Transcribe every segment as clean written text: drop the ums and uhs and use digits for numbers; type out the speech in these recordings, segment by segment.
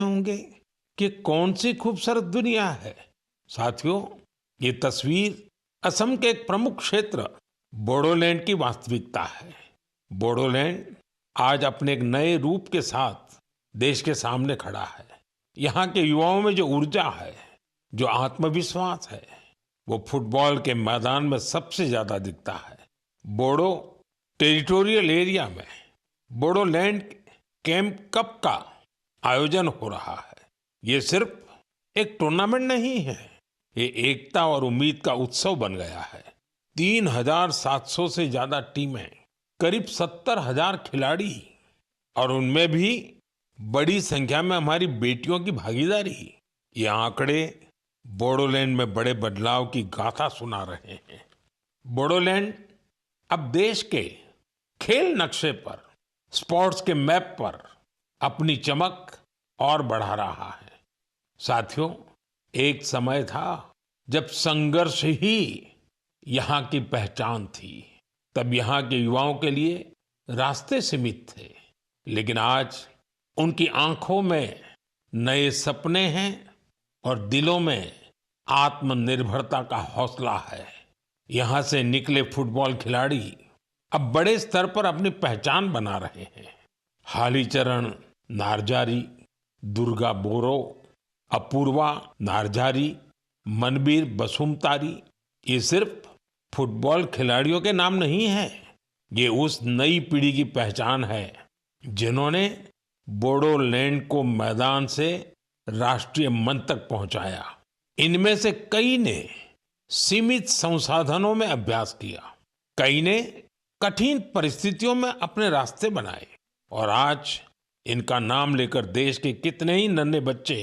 होंगे कि कौन सी खूबसूरत दुनिया है। साथियों, ये तस्वीर असम के एक प्रमुख क्षेत्र बोडोलैंड की वास्तविकता है। बोडोलैंड आज अपने एक नए रूप के साथ देश के सामने खड़ा है। यहाँ के युवाओं में जो ऊर्जा है, जो आत्मविश्वास है, वो फुटबॉल के मैदान में सबसे ज्यादा दिखता है। बोडो टेरिटोरियल एरिया में बोडोलैंड कैंप कप का आयोजन हो रहा है। ये सिर्फ एक टूर्नामेंट नहीं है, ये एकता और उम्मीद का उत्सव बन गया है। 3,700 से ज्यादा टीमें, करीब 70,000 खिलाड़ी और उनमें भी बड़ी संख्या में हमारी बेटियों की भागीदारी। ये आंकड़े बोडोलैंड में बड़े बदलाव की गाथा सुना रहे हैं। बोडोलैंड अब देश के खेल नक्शे पर, स्पोर्ट्स के मैप पर अपनी चमक और बढ़ा रहा है। साथियों, एक समय था जब संघर्ष ही यहाँ की पहचान थी। तब यहाँ के युवाओं के लिए रास्ते सीमित थे, लेकिन आज उनकी आंखों में नए सपने हैं और दिलों में आत्मनिर्भरता का हौसला है। यहाँ से निकले फुटबॉल खिलाड़ी अब बड़े स्तर पर अपनी पहचान बना रहे हैं। हालीचरण नारजारी, दुर्गा बोरो, अपूर्वा नारजारी, मनबीर बसुमतारी, ये सिर्फ फुटबॉल खिलाड़ियों के नाम नहीं है, ये उस नई पीढ़ी की पहचान है जिन्होंने बोडोलैंड को मैदान से राष्ट्रीय मंच तक पहुंचाया। इनमें से कई ने सीमित संसाधनों में अभ्यास किया, कई ने कठिन परिस्थितियों में अपने रास्ते बनाए और आज इनका नाम लेकर देश के कितने ही नन्हे बच्चे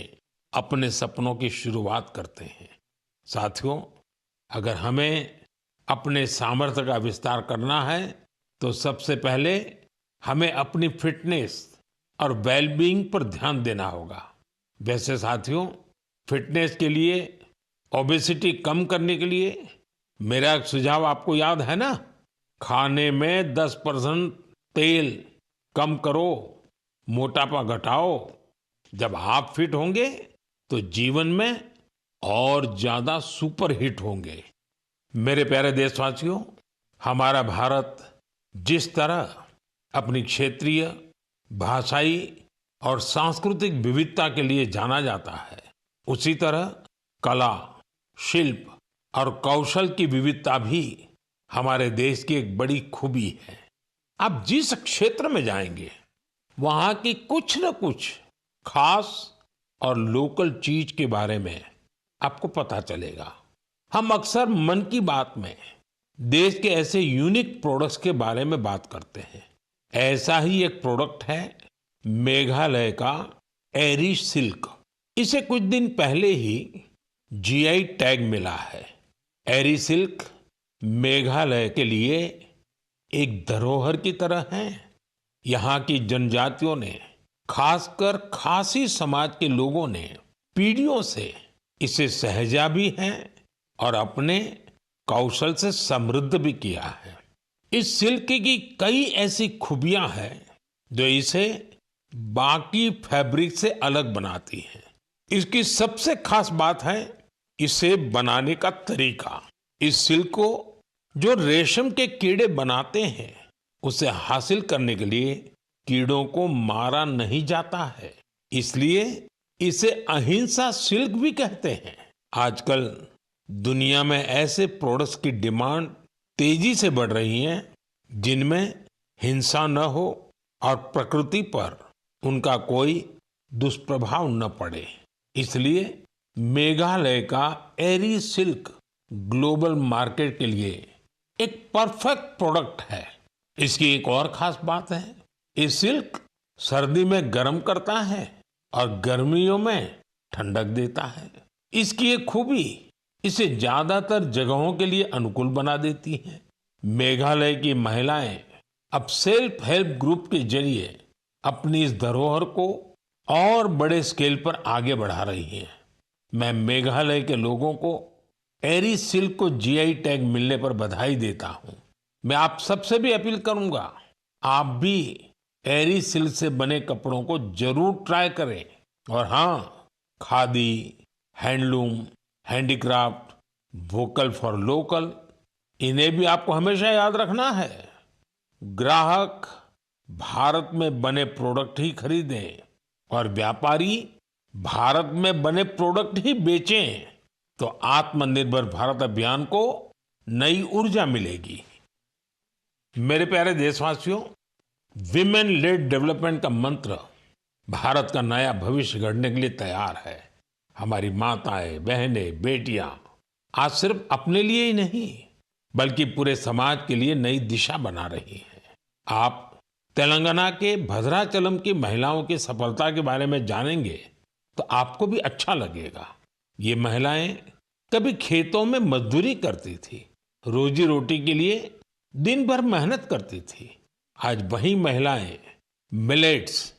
अपने सपनों की शुरुआत करते हैं। साथियों, अगर हमें अपने सामर्थ्य का विस्तार करना है तो सबसे पहले हमें अपनी फिटनेस और वेलबीइंग पर ध्यान देना होगा। वैसे साथियों, फिटनेस के लिए, ओबेसिटी कम करने के लिए मेरा एक सुझाव आपको याद है ना? खाने में 10% तेल कम करो, मोटापा घटाओ। जब आप फिट होंगे तो जीवन में और ज्यादा सुपर हिट होंगे। मेरे प्यारे देशवासियों, हमारा भारत जिस तरह अपनी क्षेत्रीय, भाषाई और सांस्कृतिक विविधता के लिए जाना जाता है, उसी तरह कला, शिल्प और कौशल की विविधता भी हमारे देश की एक बड़ी खूबी है। आप जिस क्षेत्र में जाएंगे, वहां की कुछ न कुछ खास और लोकल चीज के बारे में आपको पता चलेगा। हम अक्सर मन की बात में देश के ऐसे यूनिक प्रोडक्ट्स के बारे में बात करते हैं। ऐसा ही एक प्रोडक्ट है मेघालय का एरी सिल्क। इसे कुछ दिन पहले ही जीआई टैग मिला है। एरी सिल्क मेघालय के लिए एक धरोहर की तरह है। यहाँ की जनजातियों ने, खासकर खासी समाज के लोगों ने पीढ़ियों से इसे सहेजा भी है और अपने कौशल से समृद्ध भी किया है। इस सिल्क की कई ऐसी खूबियां हैं जो इसे बाकी फैब्रिक से अलग बनाती हैं। इसकी सबसे खास बात है इसे बनाने का तरीका। इस सिल्क को जो रेशम के कीड़े बनाते हैं, उसे हासिल करने के लिए कीड़ों को मारा नहीं जाता है, इसलिए इसे अहिंसा सिल्क भी कहते हैं। आजकल दुनिया में ऐसे प्रोडक्ट्स की डिमांड तेजी से बढ़ रही है जिनमें हिंसा न हो और प्रकृति पर उनका कोई दुष्प्रभाव न पड़े। इसलिए मेघालय का एरी सिल्क ग्लोबल मार्केट के लिए एक परफेक्ट प्रोडक्ट है। इसकी एक और खास बात है, ये सिल्क सर्दी में गर्म करता है और गर्मियों में ठंडक देता है। इसकी एक खूबी इसे ज्यादातर जगहों के लिए अनुकूल बना देती है। मेघालय की महिलाएं अब सेल्फ हेल्प ग्रुप के जरिए अपनी इस धरोहर को और बड़े स्केल पर आगे बढ़ा रही हैं। मैं मेघालय के लोगों को एरी सिल्क को जीआई टैग मिलने पर बधाई देता हूं। मैं आप सबसे भी अपील करूंगा, आप भी एरी सिल्क से बने कपड़ों को जरूर ट्राई करें और हाँ, khadi, handloom, handicraft, vocal for local, इन्हें भी आपको हमेशा याद रखना है। ग्राहक भारत में बने प्रोडक्ट ही खरीदें और व्यापारी भारत में बने प्रोडक्ट ही बेचें, तो आत्मनिर्भर भारत अभियान को नई ऊर्जा मिलेगी। मेरे प्यारे देशवासियों, विमेन लेड डेवलपमेंट का मंत्र भारत का नया भविष्य गढ़ने के लिए तैयार है। हमारी माताएं, बहनें, बेटियां आज सिर्फ अपने लिए ही नहीं बल्कि पूरे समाज के लिए नई दिशा बना रही हैं। आप तेलंगाना के भद्राचलम की महिलाओं की सफलता के बारे में जानेंगे तो आपको भी अच्छा लगेगा। ये महिलाएं कभी खेतों में मजदूरी करती थी, रोजी रोटी के लिए दिन भर मेहनत करती थी। आज वही महिलाएं मिलेट्स,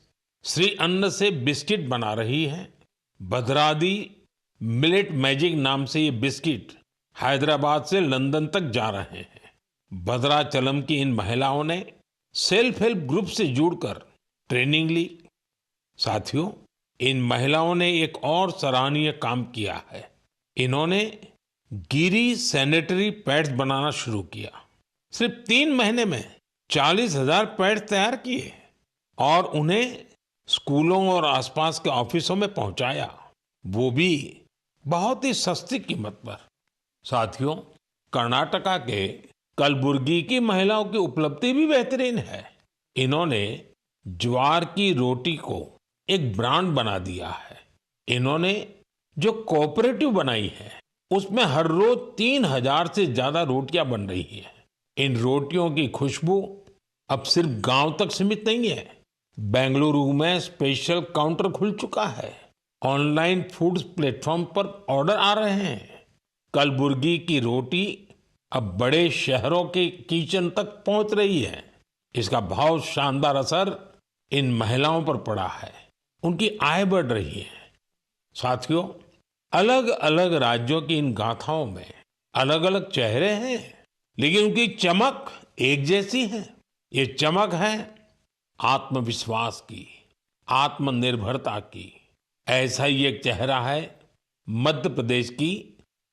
श्री अन्न से बिस्किट बना रही हैं। भद्रादी मिलेट मैजिक नाम से ये बिस्किट हैदराबाद से लंदन तक जा रहे हैं। भद्राचलम की इन महिलाओं ने सेल्फ हेल्प ग्रुप से जुड़कर ट्रेनिंग ली। साथियों, इन महिलाओं ने एक और सराहनीय काम किया है। इन्होंने गिरी सैनिटरी पैड्स बनाना शुरू किया। सिर्फ 3 महीने में 40,000 पैड्स तैयार किए और उन्हें स्कूलों और आसपास के ऑफिसों में पहुंचाया, वो भी बहुत ही सस्ती कीमत पर। साथियों, कर्नाटका के कलबुर्गी की महिलाओं की उपलब्धि भी बेहतरीन है। इन्होंने ज्वार की रोटी को एक ब्रांड बना दिया है। इन्होंने जो कोऑपरेटिव बनाई है उसमें हर रोज 3,000 से ज्यादा रोटियां बन रही हैं। इन रोटियों की खुशबू अब सिर्फ गांव तक सीमित नहीं है। बेंगलुरु में स्पेशल काउंटर खुल चुका है। ऑनलाइन फूड प्लेटफॉर्म पर ऑर्डर आ रहे हैं। कलबुर्गी की रोटी अब बड़े शहरों के किचन तक पहुंच रही है। इसका बहुत शानदार असर इन महिलाओं पर पड़ा है। उनकी आय बढ़ रही है। साथियों, अलग अलग राज्यों की इन गाथाओं में अलग अलग चेहरे हैं, लेकिन उनकी चमक एक जैसी है। ये चमक है आत्मविश्वास की, आत्मनिर्भरता की। ऐसा ही एक चेहरा है मध्य प्रदेश की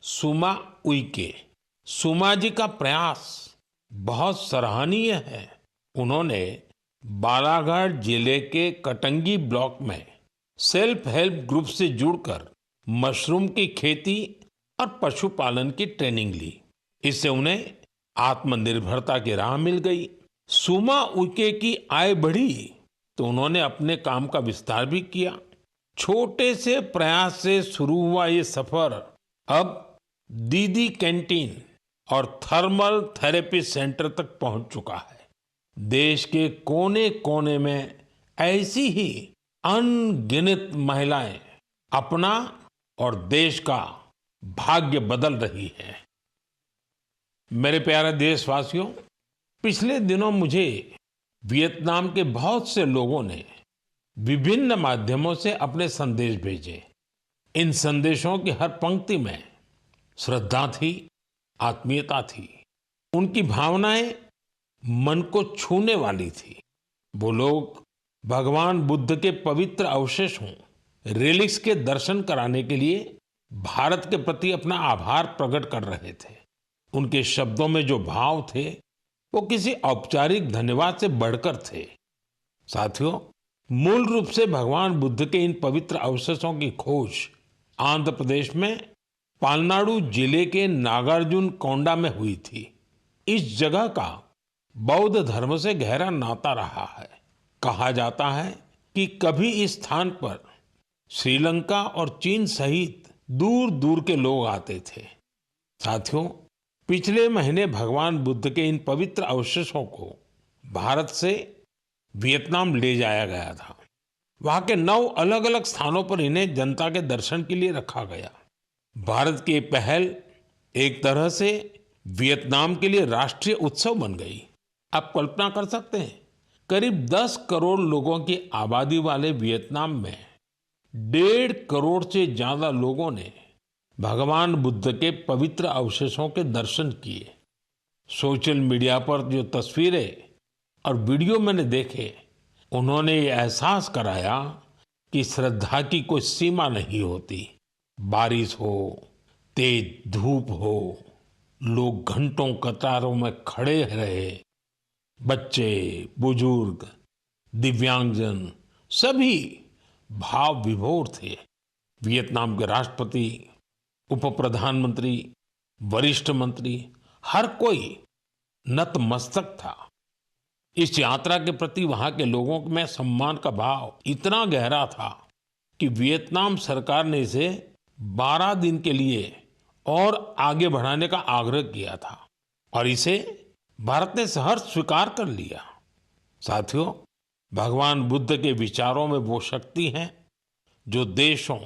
सुमा उइके। सुमा जी का प्रयास बहुत सराहनीय है। उन्होंने बालाघाट जिले के कटंगी ब्लॉक में सेल्फ हेल्प ग्रुप से जुड़कर मशरूम की खेती और पशुपालन की ट्रेनिंग ली। इससे उन्हें आत्मनिर्भरता की राह मिल गई। सुमा उइके की आय बढ़ी तो उन्होंने अपने काम का विस्तार भी किया। छोटे से प्रयास से शुरू हुआ ये सफर अब दीदी कैंटीन और थर्मल थेरेपी सेंटर तक पहुंच चुका है। देश के कोने कोने में ऐसी ही अनगिनत महिलाएं अपना और देश का भाग्य बदल रही हैं। मेरे प्यारे देशवासियों, पिछले दिनों मुझे वियतनाम के बहुत से लोगों ने विभिन्न माध्यमों से अपने संदेश भेजे। इन संदेशों की हर पंक्ति में श्रद्धा थी, आत्मीयता थी। उनकी भावनाएं मन को छूने वाली थी। वो लोग भगवान बुद्ध के पवित्र अवशेषों, रिलिक्स के दर्शन कराने के लिए भारत के प्रति अपना आभार प्रकट कर रहे थे। उनके शब्दों में जो भाव थे वो किसी औपचारिक धन्यवाद से बढ़कर थे। साथियों, मूल रूप से भगवान बुद्ध के इन पवित्र अवशेषों की खोज आंध्र प्रदेश में पालनाडु जिले के नागार्जुन कोंडा में हुई थी। इस जगह का बौद्ध धर्म से गहरा नाता रहा है। कहा जाता है कि कभी इस स्थान पर श्रीलंका और चीन सहित दूर दूर के लोग आते थे। साथियों, पिछले महीने भगवान बुद्ध के इन पवित्र अवशेषों को भारत से वियतनाम ले जाया गया था। वहां के 9 अलग अलग स्थानों पर इन्हें जनता के दर्शन के लिए रखा गया। भारत की पहल एक तरह से वियतनाम के लिए राष्ट्रीय उत्सव बन गई। आप कल्पना कर सकते हैं, करीब 10 करोड़ लोगों की आबादी वाले वियतनाम में 1.5 करोड़ से ज्यादा लोगों ने भगवान बुद्ध के पवित्र अवशेषों के दर्शन किए। सोशल मीडिया पर जो तस्वीरें और वीडियो मैंने देखे, उन्होंने ये एहसास कराया कि श्रद्धा की कोई सीमा नहीं होती। बारिश हो, तेज धूप हो, लोग घंटों कतारों में खड़े रहे, बच्चे, बुजुर्ग, दिव्यांगजन सभी भाव विभोर थे। वियतनाम के राष्ट्रपति, उप प्रधानमंत्री, वरिष्ठ मंत्री, हर कोई नतमस्तक था। इस यात्रा के प्रति वहां के लोगों में सम्मान का भाव इतना गहरा था कि वियतनाम सरकार ने इसे 12 दिन के लिए और आगे बढ़ाने का आग्रह किया था और इसे भारत ने सहर्ष स्वीकार कर लिया। साथियों, भगवान बुद्ध के विचारों में वो शक्ति है जो देशों,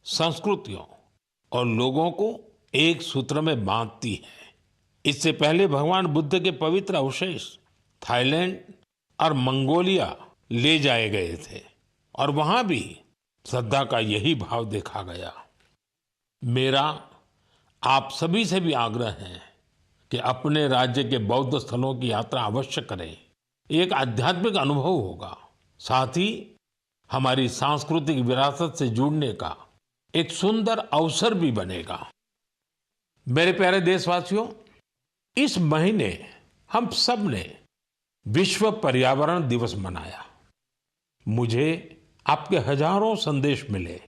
संस्कृतियों और लोगों को एक सूत्र में बांधती है। इससे पहले भगवान बुद्ध के पवित्र अवशेष थाईलैंड और मंगोलिया ले जाए गए थे और वहां भी श्रद्धा का यही भाव देखा गया। मेरा आप सभी से भी आग्रह है कि अपने राज्य के बौद्ध स्थलों की यात्रा अवश्य करें। एक आध्यात्मिक अनुभव होगा, साथ ही हमारी सांस्कृतिक विरासत से जुड़ने का एक सुंदर अवसर भी बनेगा। मेरे प्यारे देशवासियों, इस महीने हम सब ने विश्व पर्यावरण दिवस मनाया। मुझे आपके हजारों संदेश मिले।